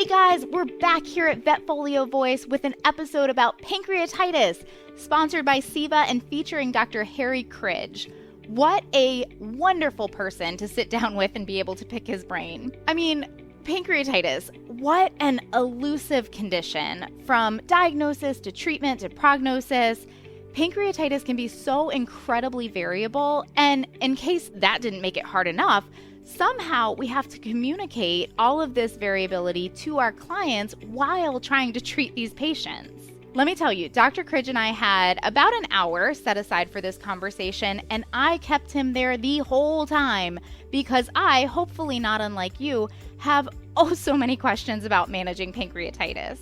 Hey guys, we're back here at Vetfolio Voice with an episode about pancreatitis, sponsored by SIVA and featuring Dr. Harry Cridge. What a wonderful person to sit down with and be able to pick his brain. I mean, pancreatitis, what an elusive condition. From diagnosis to treatment to prognosis, pancreatitis can be so incredibly variable, and in case that didn't make it hard enough, somehow we have to communicate all of this variability to our clients while trying to treat these patients. Let me tell you, Dr. Cridge and I had about an hour set aside for this conversation, and I kept him there the whole time because I, hopefully not unlike you, have so many questions about managing pancreatitis.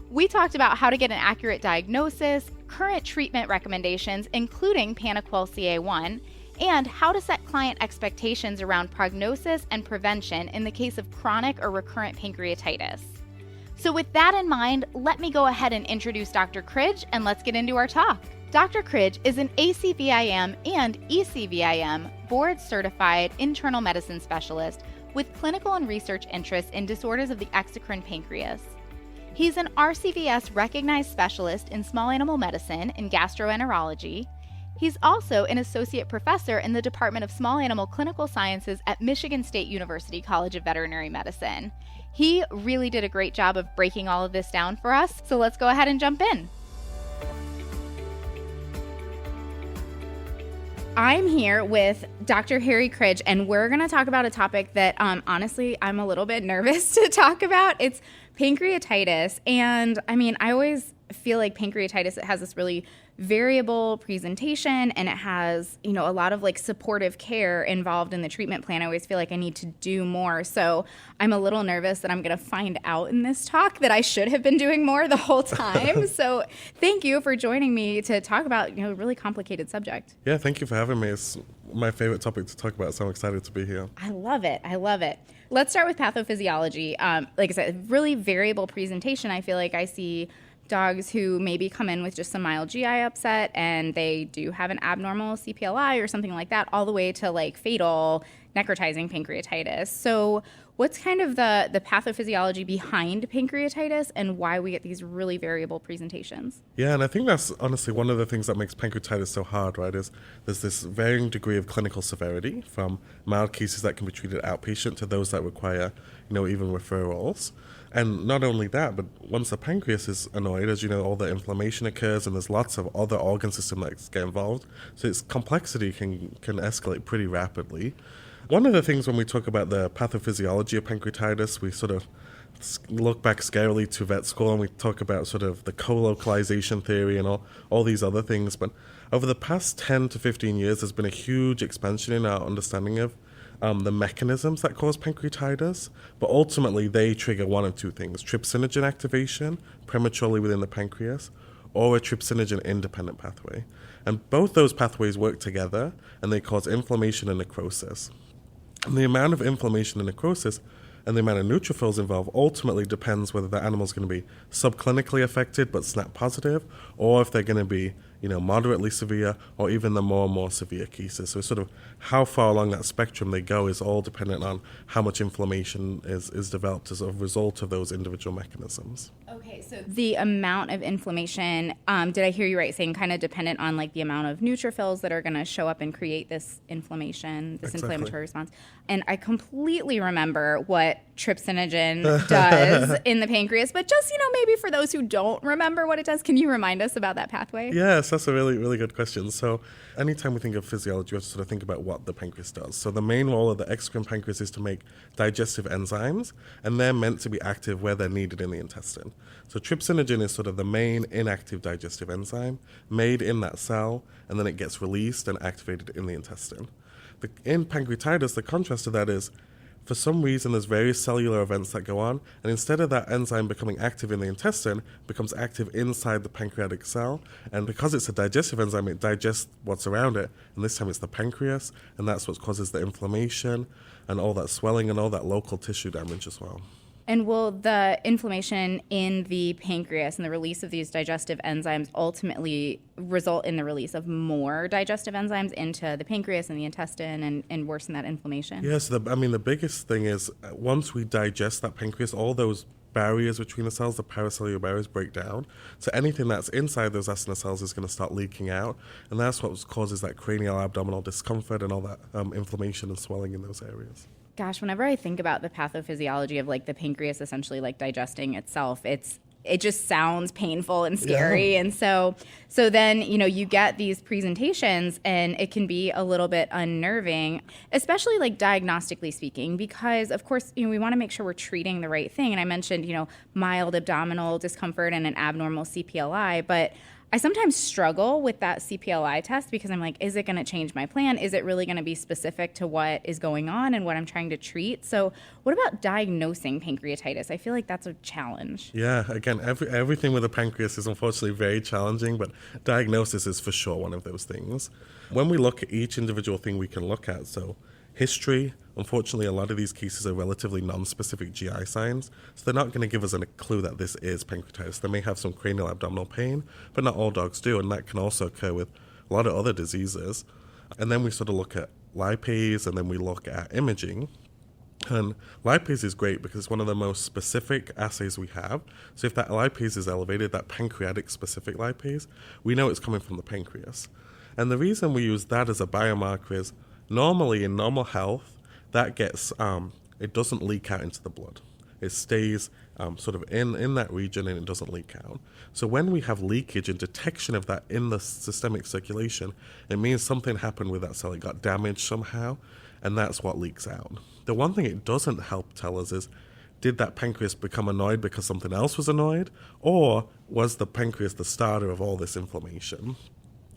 We talked about how to get an accurate diagnosis, current treatment recommendations, including Panaquil CA1, and how to set client expectations around prognosis and prevention in the case of chronic or recurrent pancreatitis. So with that in mind, let me go ahead and introduce Dr. Cridge and let's get into our talk. Dr. Cridge is an ACVIM and ECVIM board-certified internal medicine specialist with clinical and research interests in disorders of the exocrine pancreas. He's an RCVS recognized specialist in small animal medicine and gastroenterology. He's also an associate professor in the Department of Small Animal Clinical Sciences at Michigan State University College of Veterinary Medicine. He really did a great job of breaking all of this down for us, so let's go ahead and jump in. I'm here with Dr. Harry Cridge, and we're going to talk about a topic that, honestly, I'm a little bit nervous to talk about. It's pancreatitis, and I mean, I always feel like pancreatitis, it has this really variable presentation, and it has, a lot of supportive care involved in the treatment plan. I always feel like I need to do more. So I'm a little nervous that I'm going to find out in this talk that I should have been doing more the whole time. So thank you for joining me to talk about, a really complicated subject. Yeah, thank you for having me. It's my favorite topic to talk about, so I'm excited to be here. I love it. Let's start with pathophysiology. Like I said, really variable presentation. I feel like I see dogs who maybe come in with just some mild GI upset and they do have an abnormal CPLI or something like that, all the way to fatal necrotizing pancreatitis. So what's kind of the pathophysiology behind pancreatitis and why we get these really variable presentations? Yeah, and I think that's honestly one of the things that makes pancreatitis so hard, right, is there's this varying degree of clinical severity from mild cases that can be treated outpatient to those that require, even referrals. And not only that, but once the pancreas is annoyed, as you know, all the inflammation occurs and there's lots of other organ systems that get involved. So its complexity can escalate pretty rapidly. One of the things when we talk about the pathophysiology of pancreatitis, we sort of look back scarily to vet school and we talk about sort of the co-localization theory and all these other things. But over the past 10 to 15 years, there's been a huge expansion in our understanding of the mechanisms that cause pancreatitis, but ultimately they trigger one of two things: trypsinogen activation prematurely within the pancreas, or a trypsinogen-independent pathway. And both those pathways work together, and they cause inflammation and necrosis. And the amount of inflammation and necrosis and the amount of neutrophils involved ultimately depends whether the animal's going to be subclinically affected but SNP positive, or if they're going to be moderately severe, or even the more and more severe cases. So sort of how far along that spectrum they go is all dependent on how much inflammation is developed as a result of those individual mechanisms. Okay, so the amount of inflammation, did I hear you right, saying kind of dependent on the amount of neutrophils that are going to show up and create this inflammation, this Exactly. inflammatory response? And I completely remember what trypsinogen does in the pancreas, but just, maybe for those who don't remember what it does, can you remind us about that pathway? Yes, that's a really, really good question. So anytime we think of physiology, we have to sort of think about what the pancreas does. So the main role of the exocrine pancreas is to make digestive enzymes, and they're meant to be active where they're needed in the intestine. So trypsinogen is sort of the main inactive digestive enzyme made in that cell, and then it gets released and activated in the intestine. In pancreatitis, the contrast to that is, for some reason, there's various cellular events that go on, and instead of that enzyme becoming active in the intestine, it becomes active inside the pancreatic cell. And because it's a digestive enzyme, it digests what's around it, and this time it's the pancreas, and that's what causes the inflammation and all that swelling and all that local tissue damage as well. And will the inflammation in the pancreas and the release of these digestive enzymes ultimately result in the release of more digestive enzymes into the pancreas and the intestine and worsen that inflammation? Yes, the biggest thing is once we digest that pancreas, all those barriers between the cells, the paracellular barriers, break down. So anything that's inside those acinar cells is going to start leaking out, and that's what causes that cranial abdominal discomfort and all that inflammation and swelling in those areas. Gosh, whenever I think about the pathophysiology of like the pancreas essentially like digesting itself, it just sounds painful and scary. Yeah. And so then, you get these presentations and it can be a little bit unnerving, especially like diagnostically speaking, because of course, we want to make sure we're treating the right thing. And I mentioned, mild abdominal discomfort and an abnormal CPLI, but I sometimes struggle with that CPLI test because I'm like, is it going to change my plan? Is it really going to be specific to what is going on and what I'm trying to treat? So what about diagnosing pancreatitis? I feel like that's a challenge. Yeah, again, everything with the pancreas is unfortunately very challenging, but diagnosis is for sure one of those things. When we look at each individual thing we can look at, so history, unfortunately, a lot of these cases are relatively non-specific GI signs, so they're not going to give us a clue that this is pancreatitis. They may have some cranial abdominal pain, but not all dogs do, and that can also occur with a lot of other diseases. And then we sort of look at lipase, and then we look at imaging. And lipase is great because it's one of the most specific assays we have. So if that lipase is elevated, that pancreatic specific lipase, we know it's coming from the pancreas. And the reason we use that as a biomarker is normally in normal health, that gets, it doesn't leak out into the blood. It stays sort of in that region and it doesn't leak out. So when we have leakage and detection of that in the systemic circulation, it means something happened with that cell. It got damaged somehow, and that's what leaks out. The one thing it doesn't help tell us is, did that pancreas become annoyed because something else was annoyed? Or was the pancreas the starter of all this inflammation?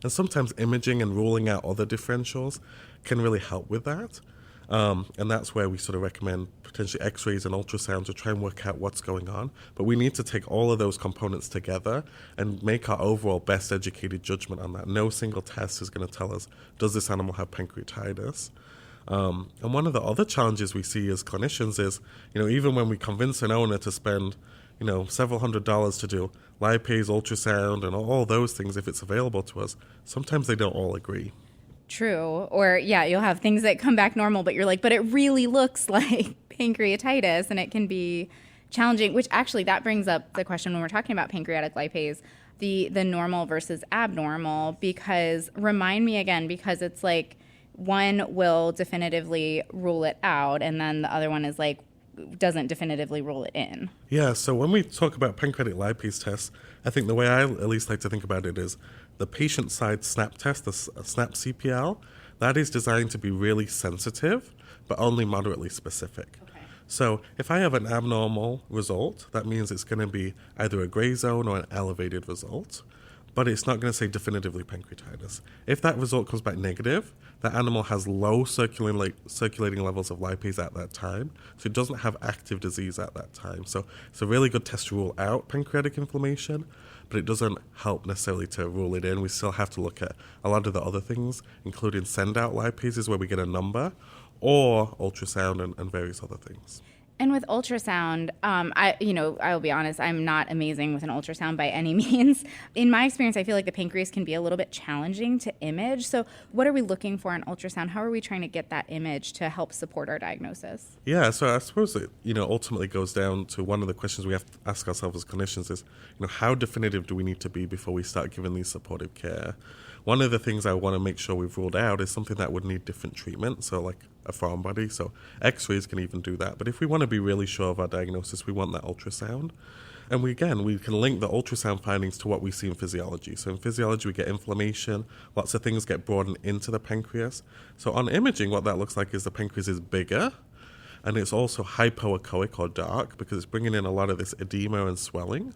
And sometimes imaging and ruling out other differentials can really help with that. And that's where we sort of recommend potentially x-rays and ultrasound to try and work out what's going on. But we need to take all of those components together and make our overall best educated judgment on that. No single test is going to tell us, does this animal have pancreatitis? And one of the other challenges we see as clinicians is, even when we convince an owner to spend, several $100s to do lipase, ultrasound, and all those things, if it's available to us, sometimes they don't all agree. True. Or, you'll have things that come back normal, but you're like, but it really looks like pancreatitis, and it can be challenging, which actually that brings up the question when we're talking about pancreatic lipase, the normal versus abnormal, because remind me again, because it's like one will definitively rule it out, and then the other one is like, doesn't definitively rule it in. Yeah, so when we talk about pancreatic lipase tests, I think the way I at least like to think about it is the patient side SNAP test, the SNAP CPL, that is designed to be really sensitive, but only moderately specific. Okay. So if I have an abnormal result, that means it's going to be either a gray zone or an elevated result, but it's not going to say definitively pancreatitis. If that result comes back negative, the animal has low circulating levels of lipase at that time, so it doesn't have active disease at that time. So it's a really good test to rule out pancreatic inflammation, but it doesn't help necessarily to rule it in. We still have to look at a lot of the other things, including send-out lipases where we get a number, or ultrasound and various other things. And with ultrasound, I'll be honest, I'm not amazing with an ultrasound by any means. In my experience, I feel like the pancreas can be a little bit challenging to image. So what are we looking for in ultrasound? How are we trying to get that image to help support our diagnosis? Yeah, so I suppose it, ultimately goes down to one of the questions we have to ask ourselves as clinicians is, how definitive do we need to be before we start giving these supportive care? One of the things I want to make sure we've ruled out is something that would need different treatment, so like a foreign body, so x-rays can even do that. But if we want to be really sure of our diagnosis, we want that ultrasound. And we can link the ultrasound findings to what we see in physiology. So in physiology, we get inflammation, lots of things get broadened into the pancreas. So on imaging, what that looks like is the pancreas is bigger, and it's also hypoechoic or dark because it's bringing in a lot of this edema and swelling.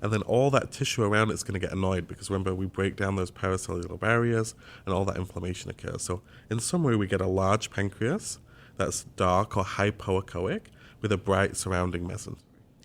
And then all that tissue around it's going to get annoyed because remember, we break down those paracellular barriers and all that inflammation occurs. So in summary, we get a large pancreas that's dark or hypoechoic with a bright surrounding mesentery.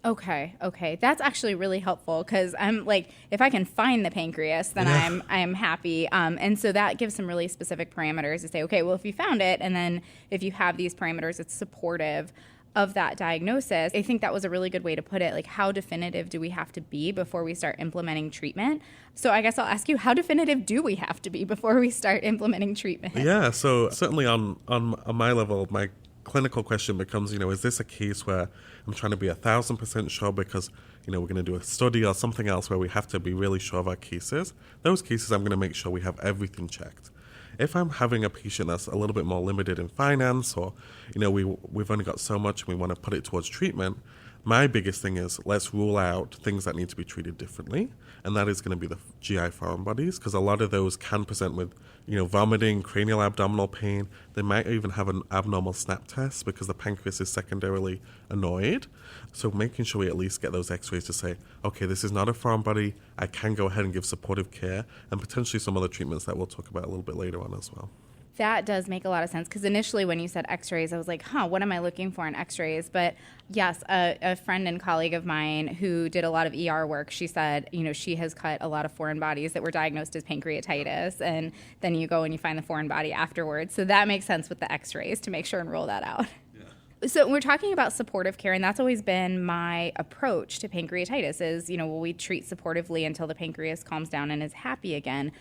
Okay. That's actually really helpful because I'm like, if I can find the pancreas, then I'm happy. And so that gives some really specific parameters to say, okay, well, if you found it, and then if you have these parameters, it's supportive of that diagnosis. I think that was a really good way to put it. Like, how definitive do we have to be before we start implementing treatment? So I guess I'll ask you, how definitive do we have to be before we start implementing treatment? Yeah, so certainly on my level, my clinical question becomes, is this a case where I'm trying to be 1,000% sure because, we're going to do a study or something else where we have to be really sure of our cases? Those cases, I'm going to make sure we have everything checked. If I'm having a patient that's a little bit more limited in finance, or, we've only got so much and we want to put it towards treatment, my biggest thing is let's rule out things that need to be treated differently. And that is going to be the GI foreign bodies, because a lot of those can present with, vomiting, cranial abdominal pain. They might even have an abnormal SNAP test because the pancreas is secondarily annoyed. So making sure we at least get those x-rays to say, okay, this is not a foreign body. I can go ahead and give supportive care, and potentially some other treatments that we'll talk about a little bit later on as well. That does make a lot of sense, because initially when you said x-rays, I was like, what am I looking for in x-rays? But yes, a friend and colleague of mine who did a lot of ER work, she said, she has cut a lot of foreign bodies that were diagnosed as pancreatitis, and then you go and you find the foreign body afterwards. So that makes sense with the x-rays to make sure and rule that out. Yeah. So we're talking about supportive care, and that's always been my approach to pancreatitis is, will we treat supportively until the pancreas calms down and is happy again?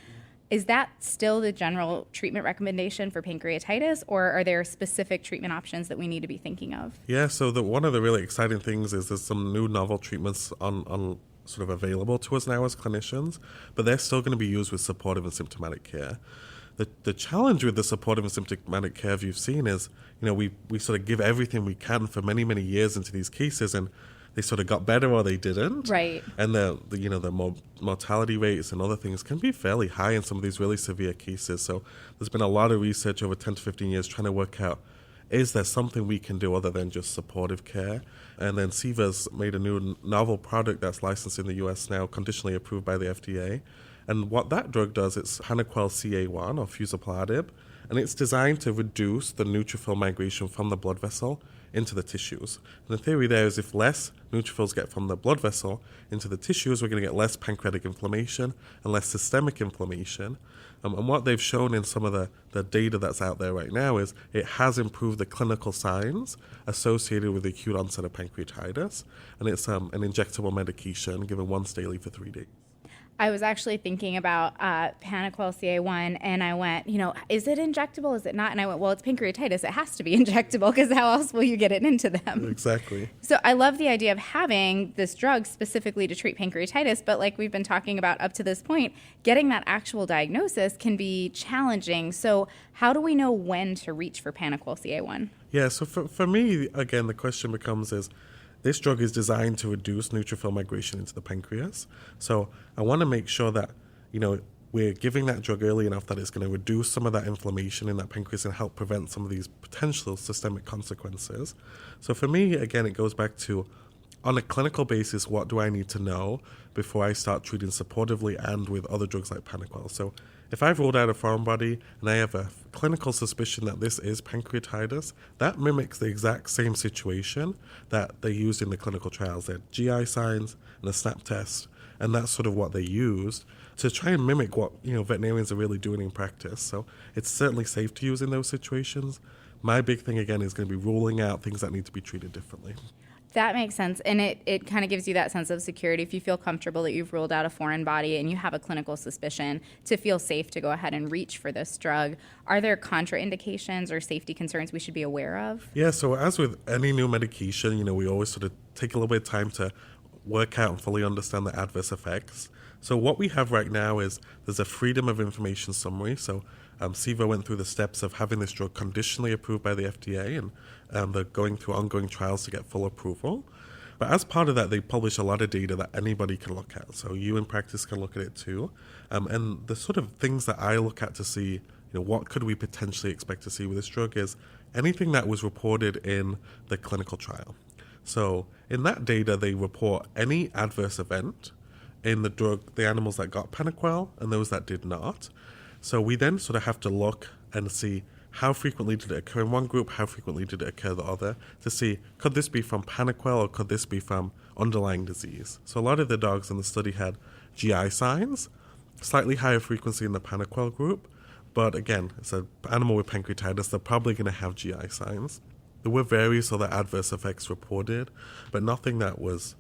Is that still the general treatment recommendation for pancreatitis, or are there specific treatment options that we need to be thinking of? Yeah, so one of the really exciting things is there's some new novel treatments on sort of available to us now as clinicians, but they're still going to be used with supportive and symptomatic care. The challenge with the supportive and symptomatic care you've seen is, we sort of give everything we can for many, many years into these cases, and they sort of got better or they didn't. Right. And the mortality rates and other things can be fairly high in some of these really severe cases. So there's been a lot of research over 10 to 15 years trying to work out, is there something we can do other than just supportive care? And then Siva's made a new novel product that's licensed in the US now, conditionally approved by the FDA. And what that drug does, it's Panaquel CA1 or fusiplardib, and it's designed to reduce the neutrophil migration from the blood vessel into the tissues. And the theory there is if less neutrophils get from the blood vessel into the tissues, we're going to get less pancreatic inflammation and less systemic inflammation. And what they've shown in some of the data that's out there right now is it has improved the clinical signs associated with the acute onset of pancreatitis. And it's an injectable medication given once daily for 3 days. I was actually thinking about Panaquel CA1, and I went, is it injectable? Is it not? And I went, well, it's pancreatitis. It has to be injectable, because how else will you get it into them? Exactly. So I love the idea of having this drug specifically to treat pancreatitis, but like we've been talking about up to this point, getting that actual diagnosis can be challenging. So how do we know when to reach for Panaquel CA1? Yeah, so for me, again, the question becomes is, this drug is designed to reduce neutrophil migration into the pancreas. So I want to make sure that, we're giving that drug early enough that it's going to reduce some of that inflammation in that pancreas and help prevent some of these potential systemic consequences. So for me, again, it goes back to, on a clinical basis, what do I need to know before I start treating supportively and with other drugs like Panaquel? So if I've ruled out a foreign body and I have a clinical suspicion that this is pancreatitis, that mimics the exact same situation that they used in the clinical trials. They had GI signs and a SNAP test, and that's sort of what they used to try and mimic what veterinarians are really doing in practice. So it's certainly safe to use in those situations. My big thing, again, is going to be ruling out things that need to be treated differently. That makes sense. And it kind of gives you that sense of security. If you feel comfortable that you've ruled out a foreign body and you have a clinical suspicion, to feel safe to go ahead and reach for this drug. Are there contraindications or safety concerns we should be aware of? Yeah, so as with any new medication, we always sort of take a little bit of time to work out and fully understand the adverse effects. So what we have right now is there's a freedom of information summary. So Siva went through the steps of having this drug conditionally approved by the FDA, and they're going through ongoing trials to get full approval. But as part of that, they publish a lot of data that anybody can look at. So you in practice can look at it too. And the sort of things that I look at to see, what could we potentially expect to see with this drug is anything that was reported in the clinical trial. So in that data, they report any adverse event in the animals that got Panaquel and those that did not. So we then sort of have to look and see how frequently did it occur in one group, how frequently did it occur in the other, to see could this be from Panaquel or could this be from underlying disease. So a lot of the dogs in the study had GI signs, slightly higher frequency in the Panaquel group, but again, it's an animal with pancreatitis, they're probably going to have GI signs. There were various other adverse effects reported, but nothing that was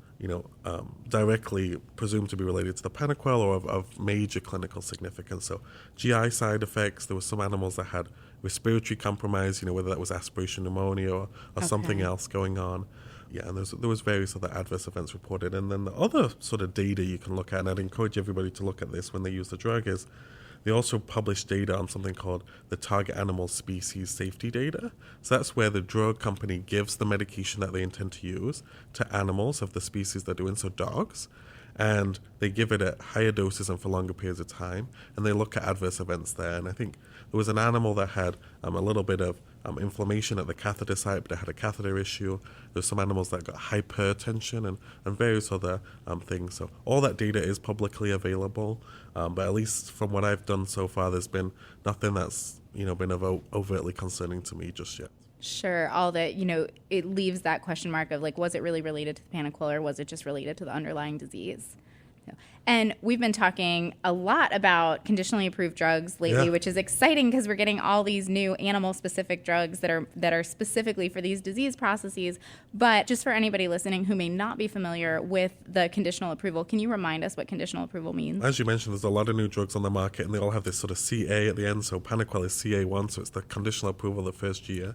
directly presumed to be related to the Panaquel or of major clinical significance. So GI side effects, there were some animals that had respiratory compromise, whether that was aspiration pneumonia or something else going on. Yeah, and there was various other adverse events reported. And then the other sort of data you can look at, and I'd encourage everybody to look at this when they use the drug, is they also published data on something called the target animal species safety data. So that's where the drug company gives the medication that they intend to use to animals of the species they're doing, so dogs, and they give it at higher doses and for longer periods of time, and they look at adverse events there. And I think there was an animal that had a little bit of inflammation at the catheter site, but it had a catheter issue. There's some animals that got hypertension and various other things. So all that data is publicly available, but at least from what I've done so far, there's been nothing that's been overtly concerning to me just yet. Sure. All that, it leaves that question mark of was it really related to the Panaquil or was it just related to the underlying disease? And we've been talking a lot about conditionally approved drugs lately, which is exciting because we're getting all these new animal-specific drugs that are specifically for these disease processes. But just for anybody listening who may not be familiar with the conditional approval, can you remind us what conditional approval means? As you mentioned, there's a lot of new drugs on the market, and they all have this sort of CA at the end. So Panaquil is CA1, so it's the conditional approval the first year.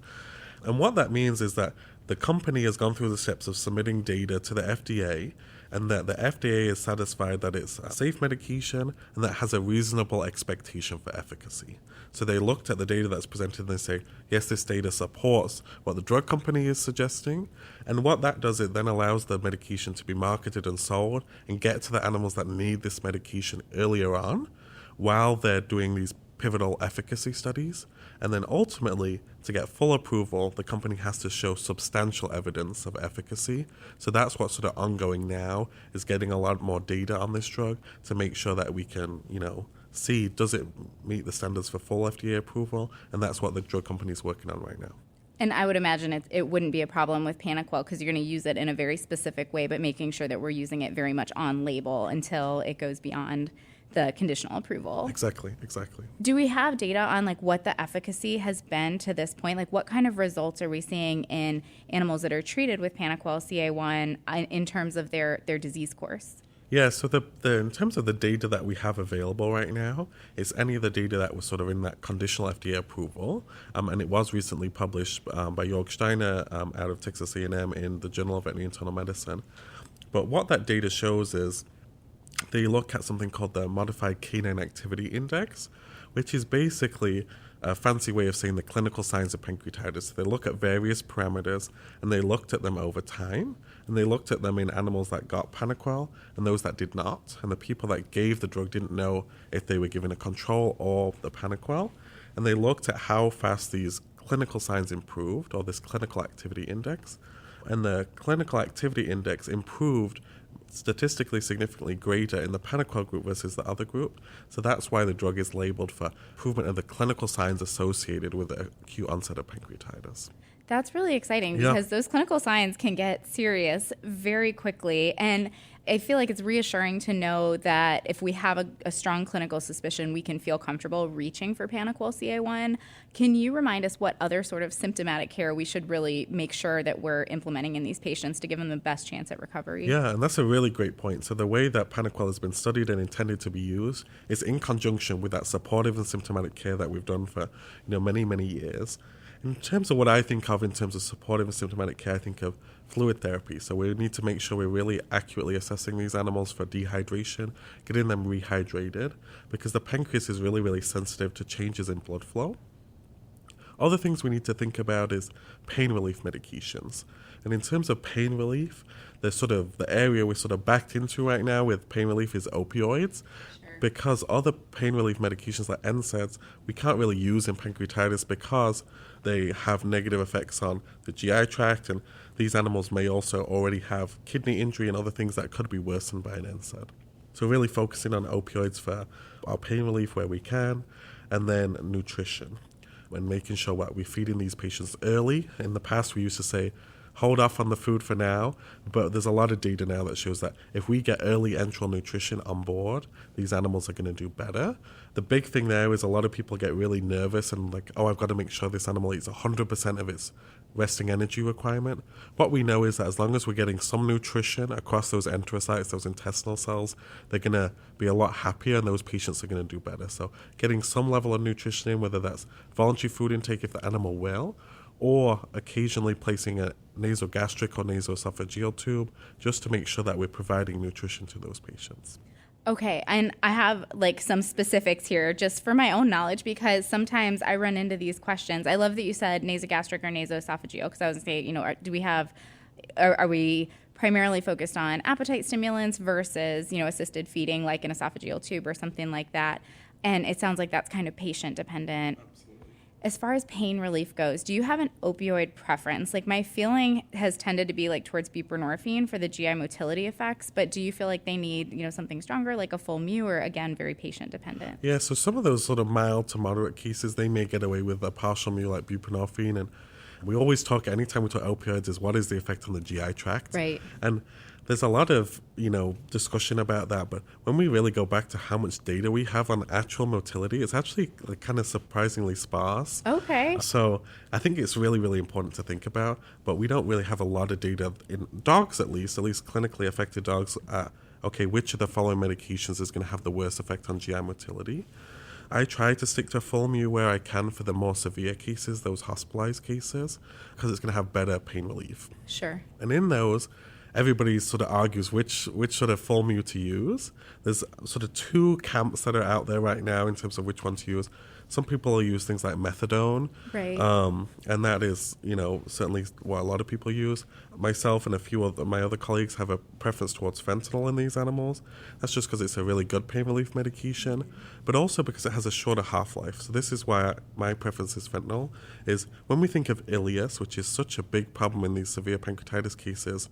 And what that means is that the company has gone through the steps of submitting data to the FDA, and that the FDA is satisfied that it's a safe medication and that has a reasonable expectation for efficacy. So they looked at the data that's presented and they say, yes, this data supports what the drug company is suggesting. And what that does, it then allows the medication to be marketed and sold and get to the animals that need this medication earlier on while they're doing these pivotal efficacy studies. And then ultimately, to get full approval, the company has to show substantial evidence of efficacy. So that's what's sort of ongoing now, is getting a lot more data on this drug to make sure that we can, see, does it meet the standards for full FDA approval? And that's what the drug company is working on right now. And I would imagine it wouldn't be a problem with Panaquil because you're going to use it in a very specific way, but making sure that we're using it very much on label until it goes beyond the conditional approval. Exactly. Do we have data on what the efficacy has been to this point? What kind of results are we seeing in animals that are treated with Panaquil CA1 in terms of their disease course? Yeah, so in terms of the data that we have available right now, it's any of the data that was sort of in that conditional FDA approval, and it was recently published by Jörg Steiner out of Texas A&M in the Journal of Veterinary Internal Medicine. But what that data shows is they look at something called the Modified Canine Activity Index, which is basically a fancy way of saying the clinical signs of pancreatitis. So they look at various parameters, and they looked at them over time, and they looked at them in animals that got Panaquil and those that did not. And the people that gave the drug didn't know if they were given a control or the Panaquil. And they looked at how fast these clinical signs improved, or this clinical activity index. And the clinical activity index improved statistically significantly greater in the Panaquil group versus the other group. So that's why the drug is labeled for improvement of the clinical signs associated with the acute onset of pancreatitis. That's really exciting because those clinical signs can get serious very quickly. And I feel like it's reassuring to know that if we have a strong clinical suspicion, we can feel comfortable reaching for Panaquil CA1. Can you remind us what other sort of symptomatic care we should really make sure that we're implementing in these patients to give them the best chance at recovery? Yeah, and that's a really great point. So the way that Panaquil has been studied and intended to be used is in conjunction with that supportive and symptomatic care that we've done for many, many years. In terms of what I think of in terms of supportive and symptomatic care, I think of fluid therapy. So we need to make sure we're really accurately assessing these animals for dehydration, getting them rehydrated, because the pancreas is really, really sensitive to changes in blood flow. Other things we need to think about is pain relief medications. And in terms of pain relief, the area we're sort of backed into right now with pain relief is opioids. Because other pain relief medications like NSAIDs, we can't really use in pancreatitis because they have negative effects on the GI tract, and these animals may also already have kidney injury and other things that could be worsened by an NSAID. So really focusing on opioids for our pain relief where we can, and then nutrition, and making sure that we're feeding these patients early. In the past, we used to say, hold off on the food for now, but there's a lot of data now that shows that if we get early enteral nutrition on board, these animals are going to do better. The big thing there is a lot of people get really nervous and I've got to make sure this animal eats 100% of its resting energy requirement. What we know is that as long as we're getting some nutrition across those enterocytes, those intestinal cells, they're going to be a lot happier and those patients are going to do better. So getting some level of nutrition in, whether that's voluntary food intake if the animal will, or occasionally placing a nasogastric or nasoesophageal tube just to make sure that we're providing nutrition to those patients. Okay, and I have like some specifics here just for my own knowledge because sometimes I run into these questions. I love that you said nasogastric or nasoesophageal because I was going to say, are we primarily focused on appetite stimulants versus, assisted feeding like an esophageal tube or something like that? And it sounds like that's kind of patient dependent. As far as pain relief goes, do you have an opioid preference? Like my feeling has tended to be like towards buprenorphine for the GI motility effects, but do you feel like they need, something stronger like a full mu or again, very patient dependent? Yeah, so some of those sort of mild to moderate cases, they may get away with a partial mu like buprenorphine. And we always talk, anytime we talk opioids, is what is the effect on the GI tract? Right. And there's a lot of, discussion about that, but when we really go back to how much data we have on actual motility, it's actually like kind of surprisingly sparse. Okay. So I think it's really, really important to think about, but we don't really have a lot of data in dogs, at least clinically affected dogs. Which of the following medications is going to have the worst effect on GI motility? I try to stick to full mu where I can for the more severe cases, those hospitalized cases, because it's going to have better pain relief. Sure. And in those, everybody sort of argues which sort of full mu to use. There's sort of two camps that are out there right now in terms of which one to use. Some people will use things like methadone, right? And that is, certainly what a lot of people use. Myself and a few of my other colleagues have a preference towards fentanyl in these animals. That's just because it's a really good pain relief medication, but also because it has a shorter half-life. So this is why my preference is fentanyl, is when we think of ileus, which is such a big problem in these severe pancreatitis cases,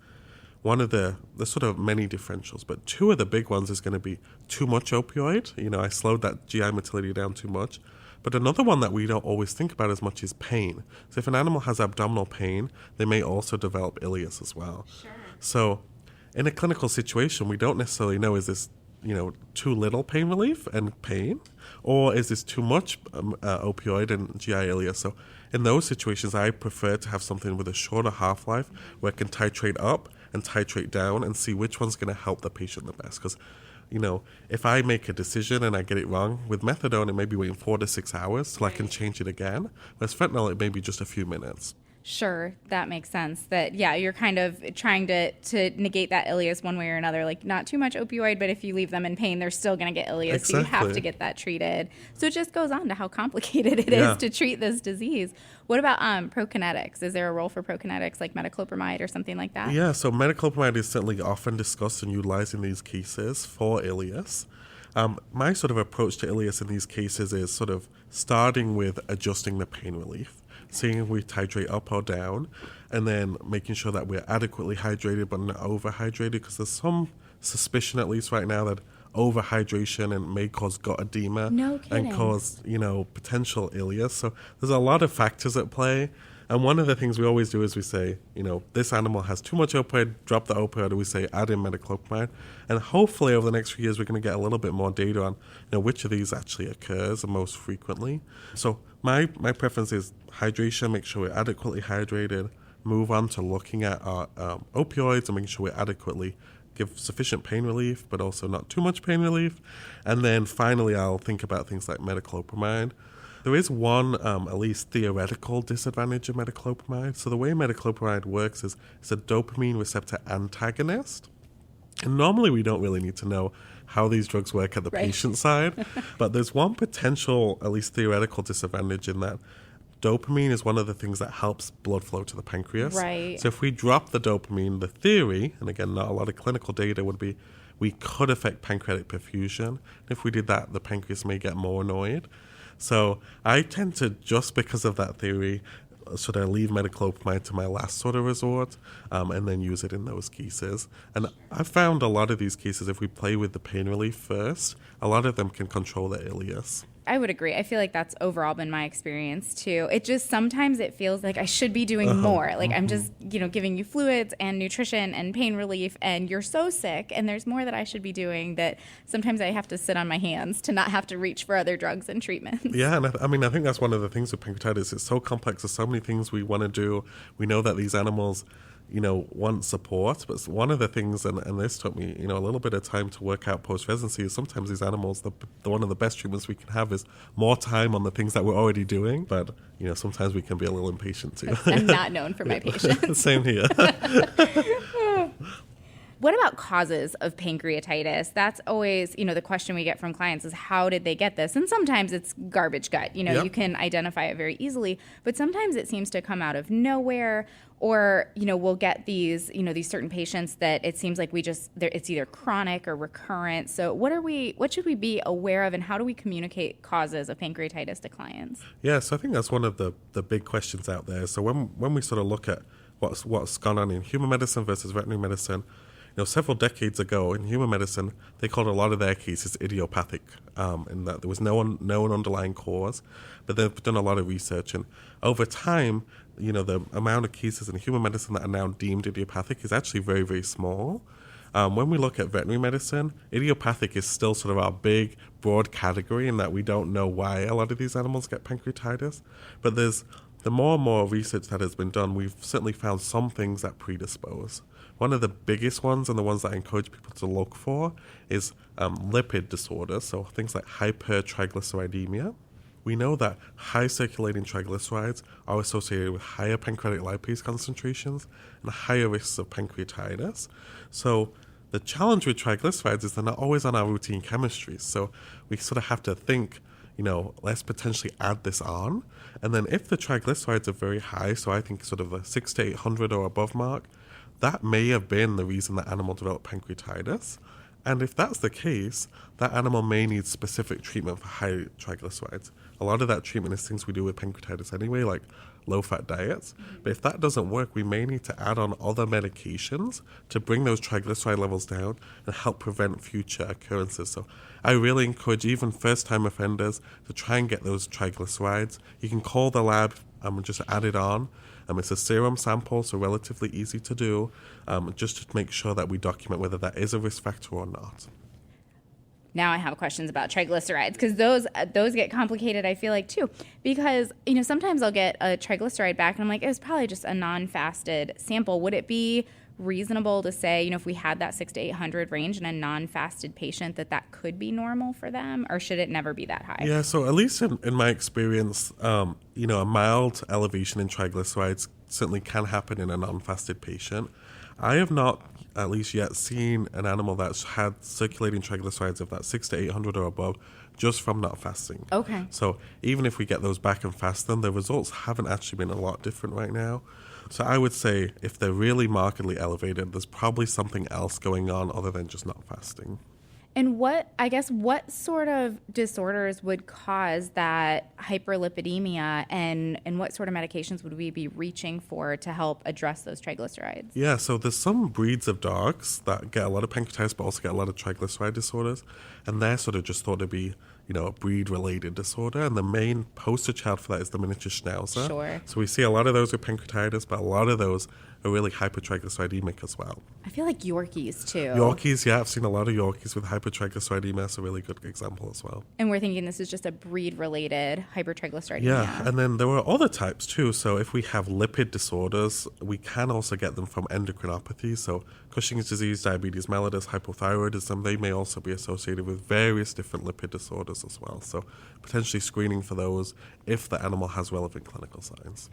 one of the sort of many differentials, but two of the big ones is going to be too much opioid. I slowed that GI motility down too much. But another one that we don't always think about as much is pain. So if an animal has abdominal pain, they may also develop ileus as well. Sure. So in a clinical situation, we don't necessarily know, is this, too little pain relief and pain, or is this too much opioid and GI ileus? So in those situations, I prefer to have something with a shorter half-life where I can titrate up and titrate down and see which one's going to help the patient the best. Because, if I make a decision and I get it wrong, with methadone, it may be waiting 4 to 6 hours till I can change it again. Whereas fentanyl, it may be just a few minutes. Sure, that makes sense. That, yeah, you're kind of trying to negate that ileus one way or another, like not too much opioid, but if you leave them in pain, they're still going to get ileus, Exactly. so you have to get that treated. So it just goes on to how complicated it is to treat this disease. What about prokinetics? Is there a role for prokinetics like metoclopramide or something like that? Yeah, so metoclopramide is certainly often discussed and utilized in these cases for ileus. My sort of approach to ileus in these cases is sort of starting with adjusting the pain relief, seeing if we titrate up or down, and then making sure that we're adequately hydrated but not overhydrated, because there's some suspicion, at least right now, that overhydration and may cause gut edema and cause, potential ileus. So there's a lot of factors at play. And one of the things we always do is we say, this animal has too much opioid, drop the opioid, or we say add in metoclopramide. And hopefully over the next few years, we're going to get a little bit more data on which of these actually occurs most frequently. So my preference is hydration, make sure we're adequately hydrated, move on to looking at our opioids and making sure we're adequately give sufficient pain relief, but also not too much pain relief. And then finally, I'll think about things like metoclopramide. There is one, at least theoretical disadvantage of metoclopramide. So the way metoclopramide works is it's a dopamine receptor antagonist. And normally we don't really need to know how these drugs work at the patient side. But there's one potential, at least theoretical disadvantage in that dopamine is one of the things that helps blood flow to the pancreas. Right. So if we drop the dopamine, the theory, and again, not a lot of clinical data, would be we could affect pancreatic perfusion. If we did that, the pancreas may get more annoyed. So I tend to, just because of that theory, sort of leave metoclopramide to my last sort of resort, and then use it in those cases. And I've found a lot of these cases, if we play with the pain relief first, a lot of them can control the ileus. I would agree. I feel like that's overall been my experience too. It just sometimes it feels like I should be doing more. Like I'm just, giving you fluids and nutrition and pain relief and you're so sick and there's more that I should be doing that sometimes I have to sit on my hands to not have to reach for other drugs and treatments. Yeah, and I think that's one of the things with pancreatitis. It's so complex. There's so many things we want to do. We know that these animals want support. But one of the things, and this took me, a little bit of time to work out post-residency, is sometimes these animals, the one of the best treatments we can have is more time on the things that we're already doing. But, sometimes we can be a little impatient too. I'm not known for my patience. Same here. What about causes of pancreatitis? That's always, the question we get from clients is how did they get this? And sometimes it's garbage gut. You can identify it very easily, but sometimes it seems to come out of nowhere or, we'll get these, these certain patients that it seems like it's either chronic or recurrent. So what should we be aware of and how do we communicate causes of pancreatitis to clients? Yeah, so I think that's one of the big questions out there. So when we sort of look at what's gone on in human medicine versus veterinary medicine, several decades ago in human medicine, they called a lot of their cases idiopathic, in that there was no underlying cause. But they've done a lot of research, and over time, the amount of cases in human medicine that are now deemed idiopathic is actually very, very small. When we look at veterinary medicine, idiopathic is still sort of our big, broad category in that we don't know why a lot of these animals get pancreatitis. But the more and more research that has been done, we've certainly found some things that predispose. One of the biggest ones and the ones that I encourage people to look for is lipid disorders, so things like hypertriglyceridemia. We know that high circulating triglycerides are associated with higher pancreatic lipase concentrations and higher risks of pancreatitis. So the challenge with triglycerides is they're not always on our routine chemistry. So we sort of have to think, let's potentially add this on. And then if the triglycerides are very high, so I think sort of the 600 to 800 or above mark, that may have been the reason that animal developed pancreatitis. And if that's the case, that animal may need specific treatment for high triglycerides. A lot of that treatment is things we do with pancreatitis anyway, like low-fat diets. But if that doesn't work, we may need to add on other medications to bring those triglyceride levels down and help prevent future occurrences. So I really encourage even first-time offenders to try and get those triglycerides. You can call the lab and just add it on. It's a serum sample, so relatively easy to do, just to make sure that we document whether that is a risk factor or not. Now I have questions about triglycerides because those get complicated, I feel like, too. Because, sometimes I'll get a triglyceride back and I'm like, it was probably just a non-fasted sample. Would it be reasonable to say, if we had that 600 to 800 range in a non-fasted patient that could be normal for them, or should it never be that high? Yeah, so at least in my experience, a mild elevation in triglycerides certainly can happen in a non-fasted patient. I have not, at least yet, seen an animal that's had circulating triglycerides of that 600 to 800 or above just from not fasting. Okay. So even if we get those back and fast, then the results haven't actually been a lot different right now. So I would say if they're really markedly elevated, there's probably something else going on other than just not fasting. And what sort of disorders would cause that hyperlipidemia and what sort of medications would we be reaching for to help address those triglycerides? Yeah, so there's some breeds of dogs that get a lot of pancreatitis but also get a lot of triglyceride disorders, and they're sort of just thought to be, a breed-related disorder, and the main poster child for that is the miniature schnauzer. Sure. So we see a lot of those with pancreatitis, but a lot of those are really hypertriglyceridemic as well. I feel like Yorkies, too. Yorkies, yeah, I've seen a lot of Yorkies with hypertriglyceridemia. That's a really good example as well. And we're thinking this is just a breed-related hypertriglyceridemia. Yeah, and then there are other types, too. So if we have lipid disorders, we can also get them from endocrinopathy. So Cushing's disease, diabetes mellitus, hypothyroidism, they may also be associated with various different lipid disorders as well. So potentially screening for those if the animal has relevant clinical signs.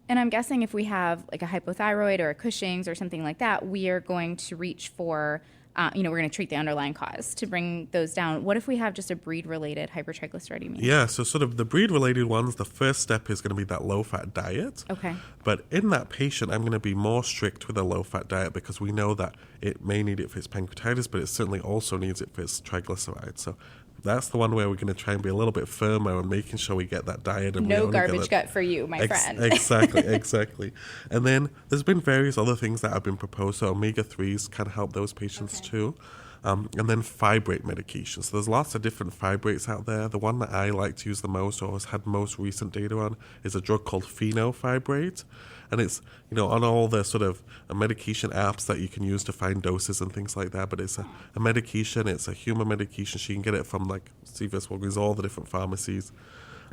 And I'm guessing if we have like a hypothyroid or a Cushing's or something like that, we are going to reach for, we're going to treat the underlying cause to bring those down. What if we have just a breed-related hypertriglyceridemia? Yeah, so sort of the breed-related ones, the first step is going to be that low-fat diet. Okay. But in that patient, I'm going to be more strict with a low-fat diet because we know that it may need it for its pancreatitis, but it certainly also needs it for its triglycerides. So that's the one where we're going to try and be a little bit firmer and making sure we get that diet. And no garbage gut for you, my friend. Exactly. And then there's been various other things that have been proposed. So omega-3s can help those patients too. And then fibrate medications. So there's lots of different fibrates out there. The one that I like to use the most, or has had most recent data on, is a drug called fenofibrate. And it's, on all the sort of medication apps that you can use to find doses and things like that. But it's a medication, it's a human medication. So you can get it from like CVS, Walgreens, all the different pharmacies.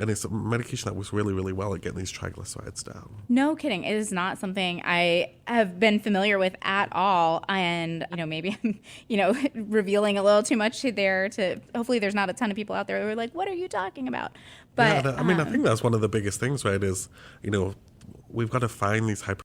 And it's a medication that works really, really well at getting these triglycerides down. No kidding. It is not something I have been familiar with at all. And, maybe I'm, revealing a little too much there to, hopefully there's not a ton of people out there who are like, what are you talking about? But I think that's one of the biggest things, right, is, we've got to find these